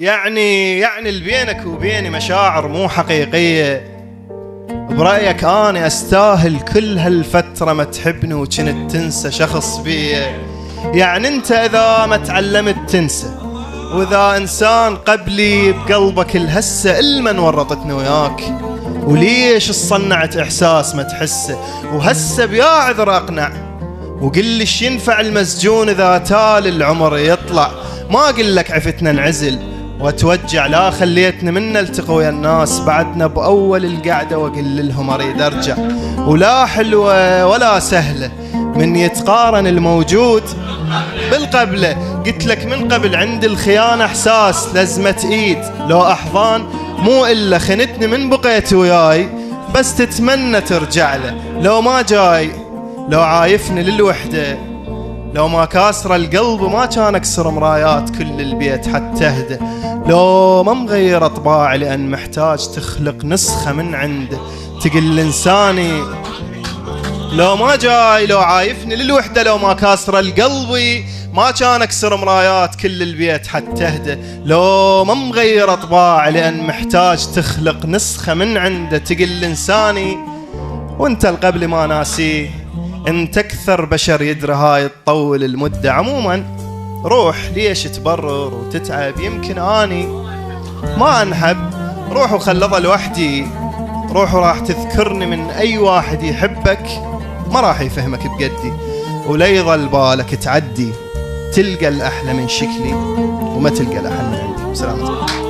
يعني اللي بينك وبيني مشاعر مو حقيقية. برأيك أنا أستاهل كل هالفترة ما تحبني وكنت تنسى شخص بي؟ يعني أنت إذا ما تعلمت تنسى، وإذا إنسان قبلي بقلبك الهسة المن ورطتني وياك، وليش صنعت إحساس ما تحسه؟ وهسه بيا عذر أقنع، وقل ليش ينفع المسجون إذا تال العمر يطلع؟ ما أقول لك عفتنا نعزل واتوجع، لا خليتنا من نلتقي ويا الناس بعدنا بأول القعدة وأقول لهم أريد أرجع. ولا حلوة ولا سهلة من يتقارن الموجود بالقبلة. قلت لك من قبل عند الخيانة إحساس لزمة إيد، لو أحضان مو إلا خنتني من بقيت وياي، بس تتمنى ترجع له. لو ما جاي، لو عايفني للوحدة، لو ما كاسر القلب ما كان اكسر مرايات كل البيت حتى اهدى. لو ما مغير طباعي لان محتاج تخلق نسخة من عنده تقل انساني. لو ما جاي، لو عايفني للوحدة، لو ما كاسر القلب ما كان اكسر مرايات كل البيت حتى اهدى. لو ما مغير طباعي لان محتاج تخلق نسخة من عنده تقل انساني. وانت القبل ما ناسيه، انت اكثر بشر يدري هاي تطول المدة. عموما روح، ليش تبرر وتتعب؟ يمكن اني ما انحب. روح وخلطها لوحدي، روح وراح تذكرني من اي واحد يحبك ما راح يفهمك بقدي. ولا يظل بالك تعدي تلقى الاحلى من شكلي وما تلقى الاحلى من عندي. سلامتك.